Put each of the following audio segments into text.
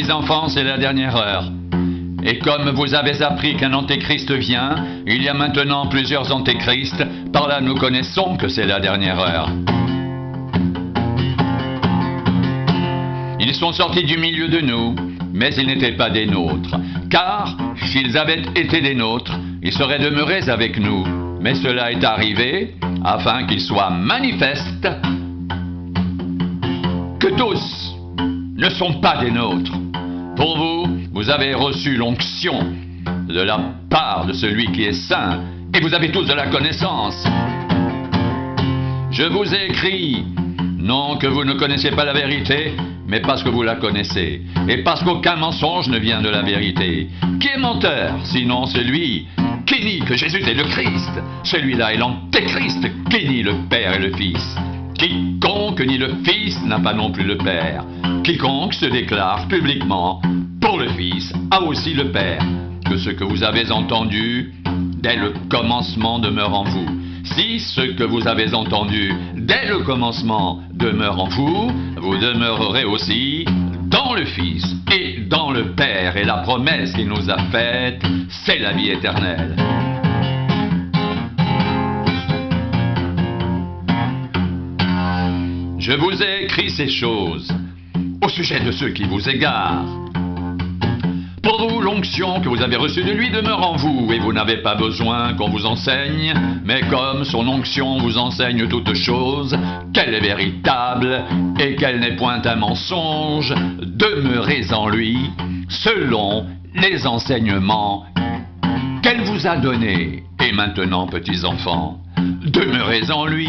petits enfants, c'est la dernière heure. Et comme vous avez appris qu'un antéchrist vient, il y a maintenant plusieurs antéchrists, par là nous connaissons que c'est la dernière heure. Ils sont sortis du milieu de nous, mais ils n'étaient pas des nôtres. Car, s'ils avaient été des nôtres, ils seraient demeurés avec nous. Mais cela est arrivé afin qu'il soit manifeste que tous ne sont pas des nôtres. Pour vous, vous avez reçu l'onction de la part de celui qui est saint, et vous avez tous de la connaissance. Je vous ai écrit, non que vous ne connaissiez pas la vérité, mais parce que vous la connaissez, et parce qu'aucun mensonge ne vient de la vérité. Qui est menteur, sinon celui qui nie que Jésus est le Christ? Celui-là est l'antéchrist qui nie le Père et le Fils. Quiconque nie le Fils n'a pas non plus le Père. Quiconque se déclare publiquement pour le Fils a aussi le Père. Que ce que vous avez entendu dès le commencement demeure en vous. Si ce que vous avez entendu dès le commencement demeure en vous, vous demeurerez aussi dans le Fils et dans le Père. Et la promesse qu'il nous a faite, c'est la vie éternelle. Je vous ai écrit ces choses au sujet de ceux qui vous égarent. Pour vous, l'onction que vous avez reçue de lui demeure en vous, et vous n'avez pas besoin qu'on vous enseigne, mais comme son onction vous enseigne toutes choses, qu'elle est véritable et qu'elle n'est point un mensonge, demeurez en lui, selon les enseignements qu'elle vous a donnés. Et maintenant, petits enfants, demeurez en lui,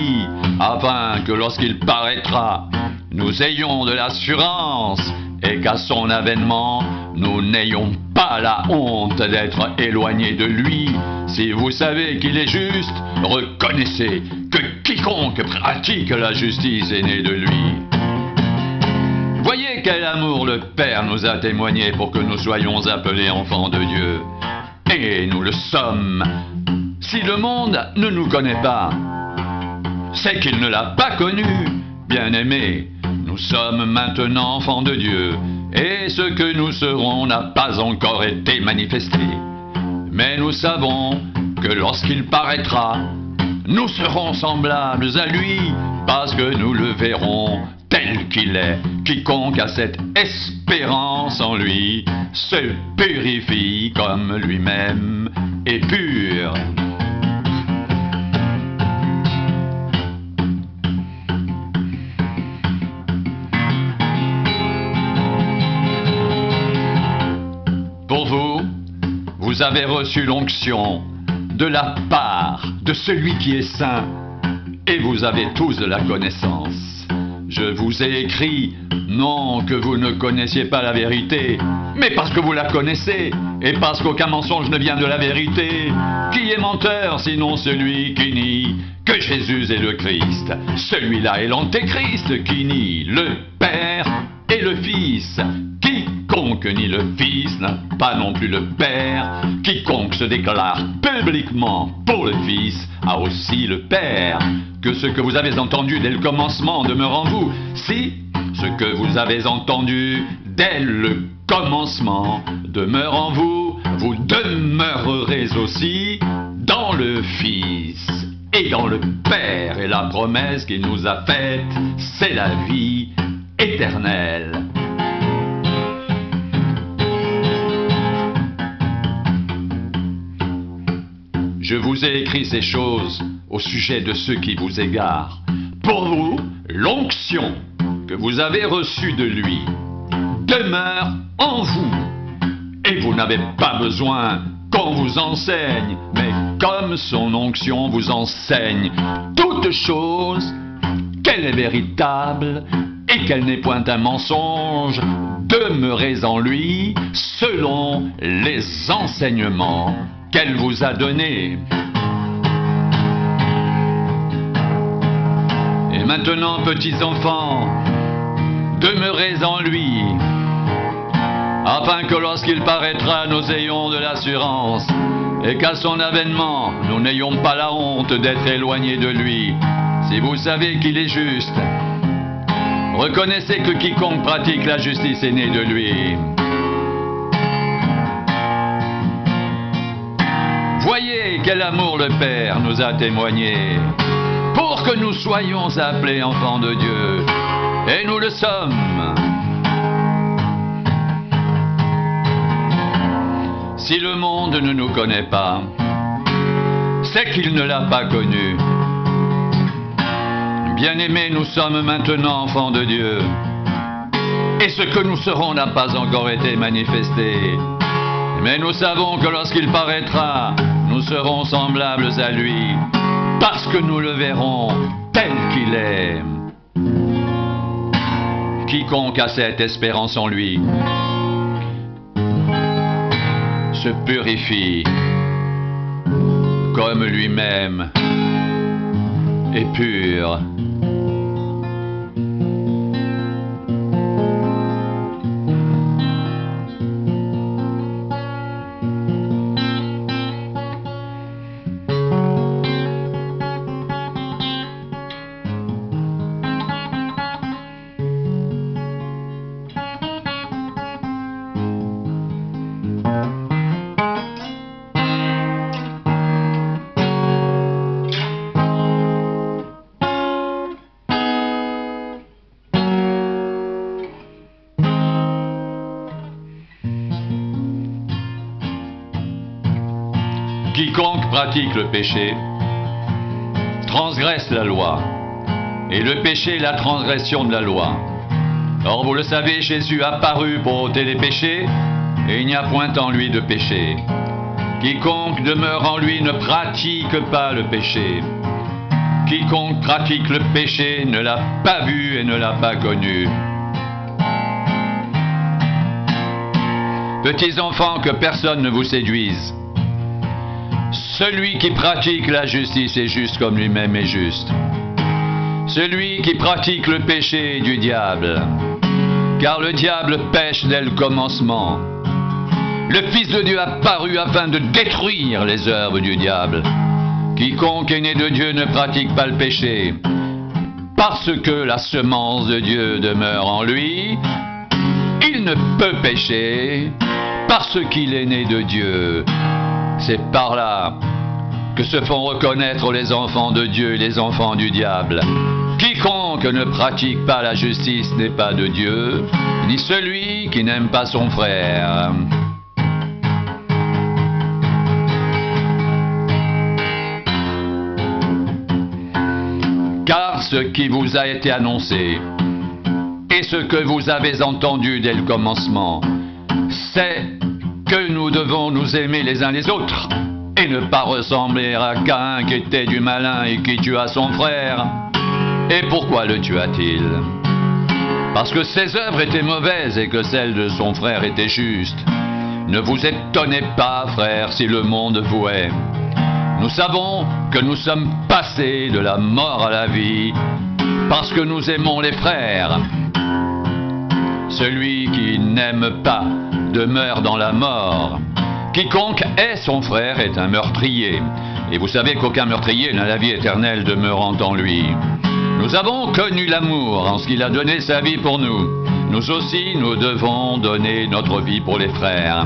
afin que lorsqu'il paraîtra, nous ayons de l'assurance, et qu'à son avènement, nous n'ayons pas la honte d'être éloignés de lui. Si vous savez qu'il est juste, reconnaissez que quiconque pratique la justice est né de lui. Voyez quel amour le Père nous a témoigné pour que nous soyons appelés enfants de Dieu. Et nous le sommes. Si le monde ne nous connaît pas, c'est qu'il ne l'a pas connu. Bien-aimés, nous sommes maintenant enfants de Dieu, et ce que nous serons n'a pas encore été manifesté. Mais nous savons que lorsqu'il paraîtra, nous serons semblables à lui, parce que nous le verrons tel qu'il est. Quiconque a cette espérance en lui se purifie comme lui-même est pur. Pour vous, vous avez reçu l'onction de la part de celui qui est saint, et vous avez tous de la connaissance. Je vous ai écrit, non que vous ne connaissiez pas la vérité, mais parce que vous la connaissez, et parce qu'aucun mensonge ne vient de la vérité. Qui est menteur, sinon celui qui nie que Jésus est le Christ? Celui-là est l'antéchrist qui nie le Père et le Fils. Quiconque nie le Fils n'a pas non plus le Père. Quiconque se déclare publiquement pour le Fils a aussi le Père. Que ce que vous avez entendu dès le commencement demeure en vous. Si ce que vous avez entendu dès le commencement demeure en vous, vous demeurerez aussi dans le Fils et dans le Père. Et la promesse qu'il nous a faite, c'est la vie éternelle. Je vous ai écrit ces choses au sujet de ceux qui vous égarent. Pour vous, l'onction que vous avez reçue de lui demeure en vous. Et vous n'avez pas besoin qu'on vous enseigne, mais comme son onction vous enseigne toutes choses, qu'elle est véritable et qu'elle n'est point un mensonge, demeurez en lui selon les enseignements qu'elle vous a donnés. Et maintenant, petits enfants, demeurez en lui, afin que lorsqu'il paraîtra, nous ayons de l'assurance, et qu'à son avènement, nous n'ayons pas la honte d'être éloignés de lui. Si vous savez qu'il est juste, reconnaissez que quiconque pratique la justice est né de lui. Voyez quel amour le Père nous a témoigné, pour que nous soyons appelés enfants de Dieu, et nous le sommes. Si le monde ne nous connaît pas, c'est qu'il ne l'a pas connu. Bien-aimés, nous sommes maintenant enfants de Dieu, et ce que nous serons n'a pas encore été manifesté. Mais nous savons que lorsqu'il paraîtra, nous serons semblables à lui, parce que nous le verrons tel qu'il est. Quiconque a cette espérance en lui se purifie comme lui-même est pur. Quiconque pratique le péché transgresse la loi, et le péché est la transgression de la loi. Or, vous le savez, Jésus apparut pour ôter les péchés, et il n'y a point en lui de péché. Quiconque demeure en lui ne pratique pas le péché. Quiconque pratique le péché ne l'a pas vu et ne l'a pas connu. Petits enfants, que personne ne vous séduise. Celui qui pratique la justice est juste comme lui-même est juste. Celui qui pratique le péché est du diable, car le diable pêche dès le commencement. Le Fils de Dieu a paru afin de détruire les œuvres du diable. Quiconque est né de Dieu ne pratique pas le péché, parce que la semence de Dieu demeure en lui. Il ne peut pécher parce qu'il est né de Dieu. C'est par là que se font reconnaître les enfants de Dieu et les enfants du diable. Quiconque ne pratique pas la justice n'est pas de Dieu, ni celui qui n'aime pas son frère. Car ce qui vous a été annoncé et ce que vous avez entendu dès le commencement, c'est que nous devons nous aimer les uns les autres et ne pas ressembler à Caïn qui était du malin et qui tua son frère. Et pourquoi le tua-t-il? Parce que ses œuvres étaient mauvaises et que celles de son frère étaient justes. Ne vous étonnez pas, frères, si le monde vous hait. Nous savons que nous sommes passés de la mort à la vie parce que nous aimons les frères. Celui qui n'aime pas demeure dans la mort. Quiconque est son frère est un meurtrier. Et vous savez qu'aucun meurtrier n'a la vie éternelle demeurant en lui. Nous avons connu l'amour en ce qu'il a donné sa vie pour nous. Nous aussi, nous devons donner notre vie pour les frères.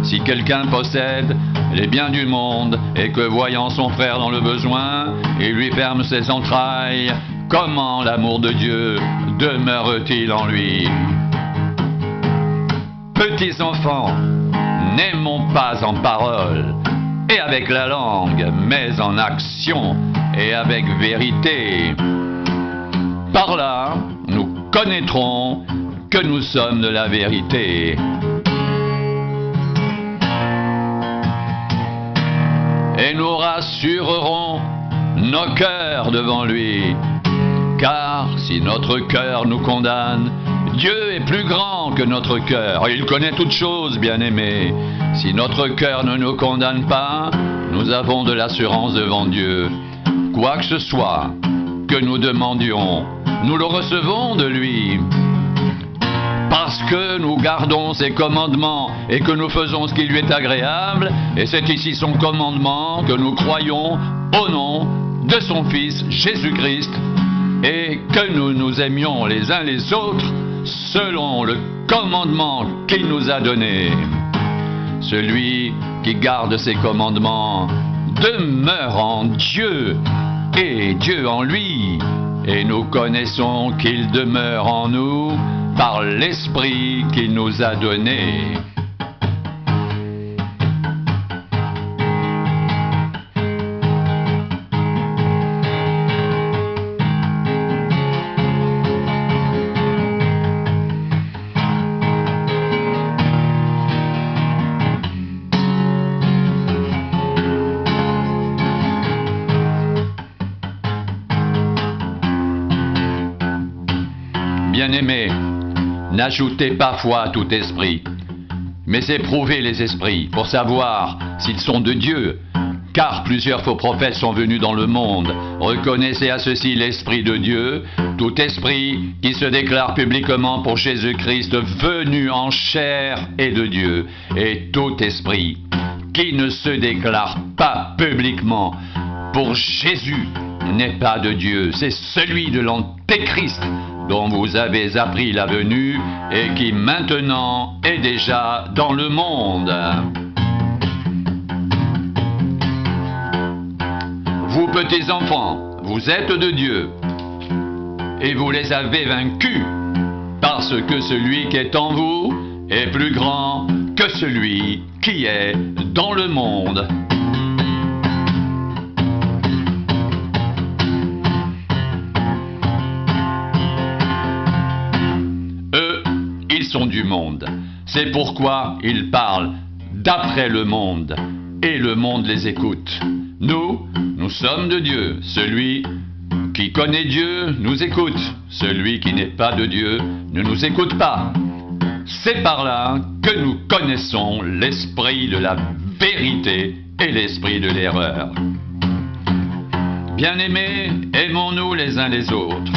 Si quelqu'un possède les biens du monde et que, voyant son frère dans le besoin, il lui ferme ses entrailles, comment l'amour de Dieu demeure-t-il en lui? Petits enfants, n'aimons pas en parole et avec la langue, mais en action et avec vérité. Par là, nous connaîtrons que nous sommes de la vérité. Et nous rassurerons nos cœurs devant lui. Car si notre cœur nous condamne, Dieu est plus grand que notre cœur. Il connaît toutes choses, bien-aimés. Si notre cœur ne nous condamne pas, nous avons de l'assurance devant Dieu. Quoi que ce soit que nous demandions, nous le recevons de lui. Parce que nous gardons ses commandements et que nous faisons ce qui lui est agréable, et c'est ici son commandement que nous croyons au nom de son Fils Jésus-Christ, et que nous nous aimions les uns les autres selon le commandement qu'il nous a donné. Celui qui garde ses commandements demeure en Dieu et Dieu en lui. Et nous connaissons qu'il demeure en nous par l'Esprit qu'il nous a donné. Bien-aimés, n'ajoutez pas foi à tout esprit, mais éprouvez les esprits pour savoir s'ils sont de Dieu, car plusieurs faux prophètes sont venus dans le monde. Reconnaissez à ceci l'Esprit de Dieu, tout esprit qui se déclare publiquement pour Jésus-Christ venu en chair est de Dieu, et tout esprit qui ne se déclare pas publiquement pour Jésus n'est pas de Dieu, c'est celui de l'Antéchrist dont vous avez appris la venue et qui maintenant est déjà dans le monde. Vous petits enfants, vous êtes de Dieu et vous les avez vaincus parce que celui qui est en vous est plus grand que celui qui est dans le monde. Du monde. C'est pourquoi ils parlent d'après le monde et le monde les écoute. Nous sommes de Dieu. Celui qui connaît Dieu nous écoute. Celui qui n'est pas de Dieu ne nous écoute pas. C'est par là que nous connaissons l'esprit de la vérité et l'esprit de l'erreur. Bien-aimés, aimons-nous les uns les autres.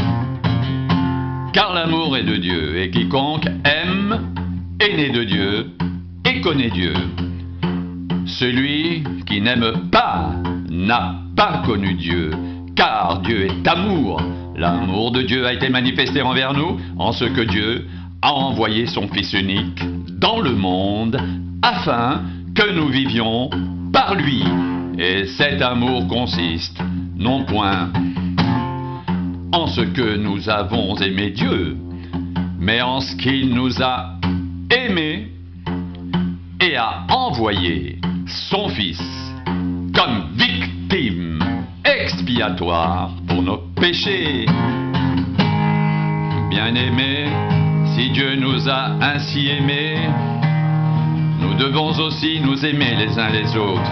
Car l'amour est de Dieu, et quiconque aime est né de Dieu et connaît Dieu. Celui qui n'aime pas n'a pas connu Dieu, car Dieu est amour. L'amour de Dieu a été manifesté envers nous, en ce que Dieu a envoyé son Fils unique dans le monde, afin que nous vivions par lui. Et cet amour consiste, non point en ce que nous avons aimé Dieu, mais en ce qu'il nous a aimés et a envoyé son Fils comme victime expiatoire pour nos péchés. Bien-aimés, si Dieu nous a ainsi aimés, nous devons aussi nous aimer les uns les autres.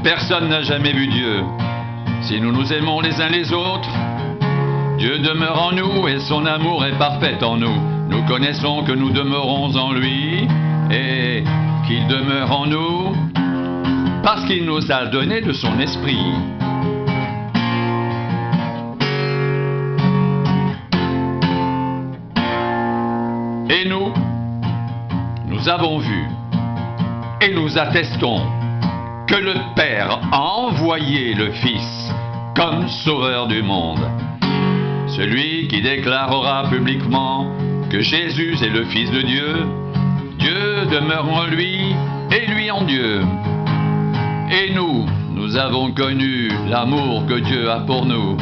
Personne n'a jamais vu Dieu. Si nous nous aimons les uns les autres, Dieu demeure en nous et son amour est parfait en nous. Nous connaissons que nous demeurons en lui et qu'il demeure en nous parce qu'il nous a donné de son esprit. Et nous avons vu et nous attestons que le Père a envoyé le Fils comme sauveur du monde. Celui qui déclarera publiquement que Jésus est le Fils de Dieu, Dieu demeure en lui et lui en Dieu. Et nous avons connu l'amour que Dieu a pour nous.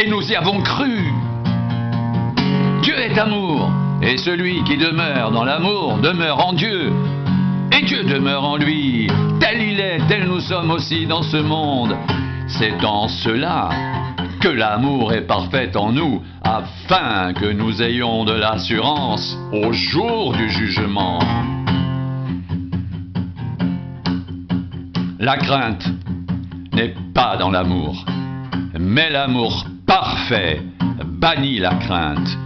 Et nous y avons cru. Dieu est amour, et celui qui demeure dans l'amour demeure en Dieu. Et Dieu demeure en lui. Tel il est, tel nous sommes aussi dans ce monde. C'est en cela que l'amour est parfait en nous, afin que nous ayons de l'assurance au jour du jugement. La crainte n'est pas dans l'amour, mais l'amour parfait bannit la crainte,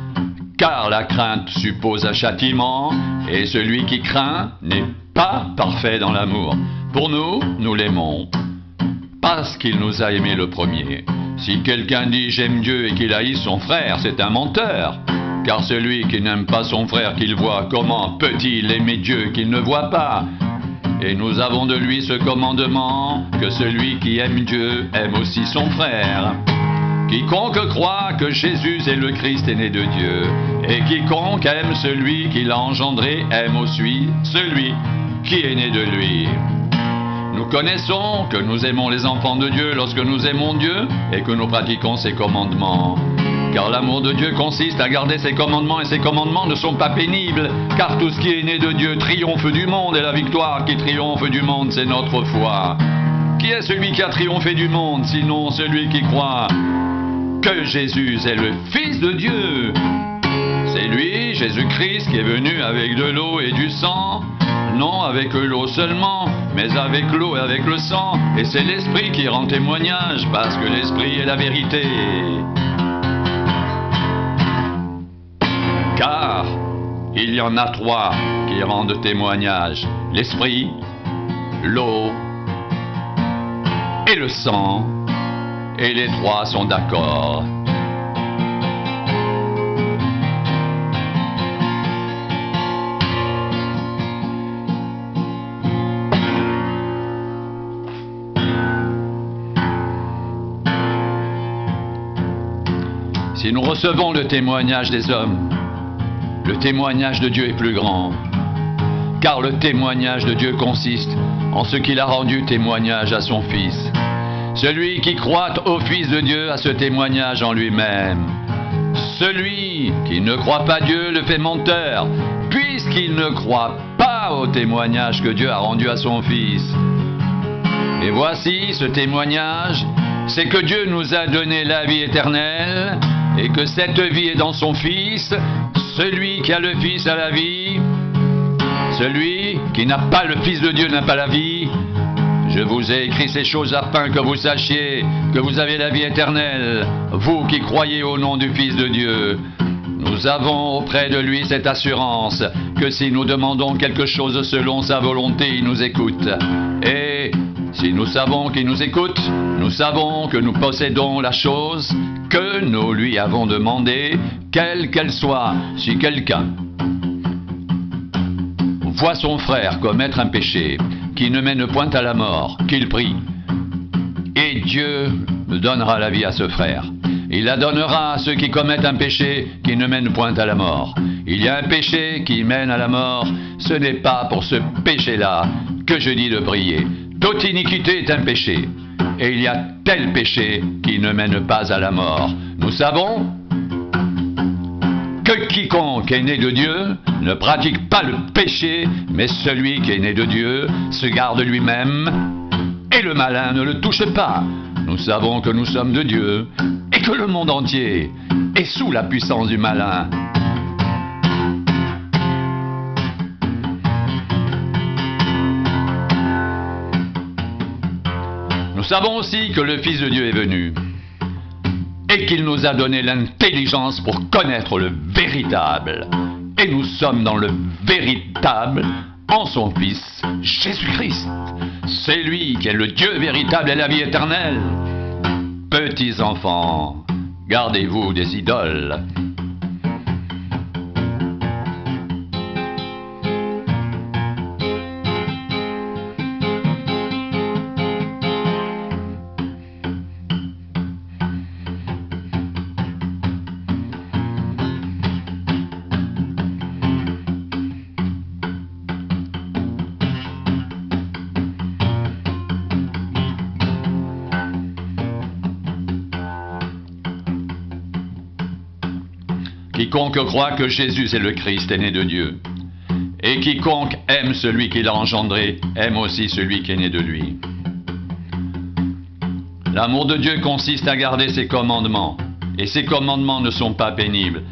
car la crainte suppose un châtiment, et celui qui craint n'est pas parfait dans l'amour. Pour nous, nous l'aimons, parce qu'il nous a aimés le premier. Si quelqu'un dit « j'aime Dieu » et qu'il haït son frère, c'est un menteur. Car celui qui n'aime pas son frère qu'il voit, comment peut-il aimer Dieu qu'il ne voit pas? Et nous avons de lui ce commandement, que celui qui aime Dieu aime aussi son frère. Quiconque croit que Jésus est le Christ est né de Dieu, et quiconque aime celui qui l'a engendré aime aussi celui qui est né de lui. Nous connaissons que nous aimons les enfants de Dieu lorsque nous aimons Dieu et que nous pratiquons ses commandements. Car l'amour de Dieu consiste à garder ses commandements, et ses commandements ne sont pas pénibles, car tout ce qui est né de Dieu triomphe du monde, et la victoire qui triomphe du monde, c'est notre foi. Qui est celui qui a triomphé du monde, sinon celui qui croit que Jésus est le Fils de Dieu? C'est lui, Jésus-Christ, qui est venu avec de l'eau et du sang, non avec l'eau seulement, mais avec l'eau et avec le sang, et c'est l'Esprit qui rend témoignage, parce que l'Esprit est la vérité. Car il y en a trois qui rendent témoignage, l'Esprit, l'eau et le sang, et les trois sont d'accord. Si nous recevons le témoignage des hommes, le témoignage de Dieu est plus grand, car le témoignage de Dieu consiste en ce qu'il a rendu témoignage à son Fils. Celui qui croit au Fils de Dieu a ce témoignage en lui-même. Celui qui ne croit pas Dieu le fait menteur, puisqu'il ne croit pas au témoignage que Dieu a rendu à son Fils. Et voici ce témoignage, c'est que Dieu nous a donné la vie éternelle, et que cette vie est dans son Fils. Celui qui a le Fils a la vie. Celui qui n'a pas le Fils de Dieu n'a pas la vie. Je vous ai écrit ces choses afin que vous sachiez que vous avez la vie éternelle, vous qui croyez au nom du Fils de Dieu. Nous avons auprès de lui cette assurance que si nous demandons quelque chose selon sa volonté, il nous écoute. Et si nous savons qu'il nous écoute, nous savons que nous possédons la chose que nous lui avons demandée, quelle qu'elle soit. Si quelqu'un voit son frère commettre un péché qui ne mène point à la mort, qu'il prie, et Dieu donnera la vie à ce frère. Il la donnera à ceux qui commettent un péché qui ne mène point à la mort. Il y a un péché qui mène à la mort, ce n'est pas pour ce péché-là que je dis de prier. Toute iniquité est un péché, et il y a tel péché qui ne mène pas à la mort. Nous savons que quiconque est né de Dieu ne pratique pas le péché, mais celui qui est né de Dieu se garde lui-même, et le malin ne le touche pas. Nous savons que nous sommes de Dieu, et que le monde entier est sous la puissance du malin. Nous savons aussi que le Fils de Dieu est venu et qu'il nous a donné l'intelligence pour connaître le véritable. Et nous sommes dans le véritable en son Fils Jésus-Christ. C'est lui qui est le Dieu véritable et la vie éternelle. Petits enfants, gardez-vous des idoles. Quiconque croit que Jésus est le Christ est né de Dieu. Et quiconque aime celui qui l'a engendré, aime aussi celui qui est né de lui. L'amour de Dieu consiste à garder ses commandements. Et ses commandements ne sont pas pénibles.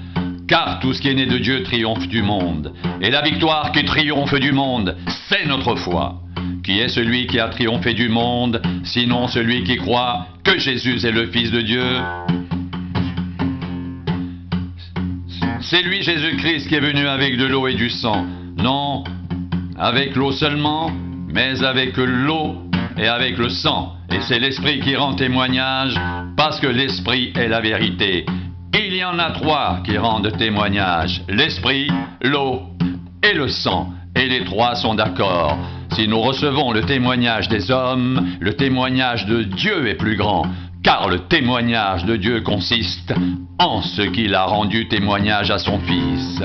Car tout ce qui est né de Dieu triomphe du monde. Et la victoire qui triomphe du monde, c'est notre foi. Qui est celui qui a triomphé du monde, sinon celui qui croit que Jésus est le Fils de Dieu? C'est lui, Jésus-Christ, qui est venu avec de l'eau et du sang. Non avec l'eau seulement, mais avec l'eau et avec le sang. Et c'est l'Esprit qui rend témoignage, parce que l'Esprit est la vérité. Il y en a trois qui rendent témoignage, l'Esprit, l'eau et le sang. Et les trois sont d'accord. Si nous recevons le témoignage des hommes, le témoignage de Dieu est plus grand. Car le témoignage de Dieu consiste en ce qu'il a rendu témoignage à son Fils.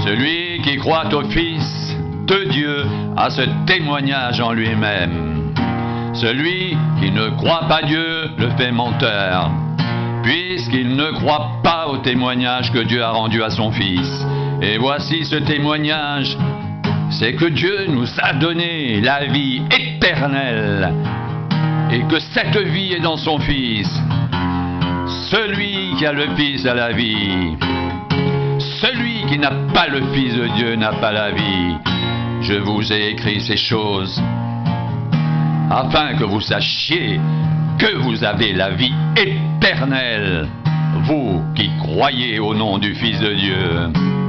Celui qui croit au Fils de Dieu a ce témoignage en lui-même. Celui qui ne croit pas Dieu le fait menteur, puisqu'il ne croit pas au témoignage que Dieu a rendu à son Fils. Et voici ce témoignage, c'est que Dieu nous a donné la vie éternelle, et que cette vie est dans son Fils. Celui qui a le Fils a la vie. Celui qui n'a pas le Fils de Dieu n'a pas la vie. Je vous ai écrit ces choses afin que vous sachiez que vous avez la vie éternelle, vous qui croyez au nom du Fils de Dieu.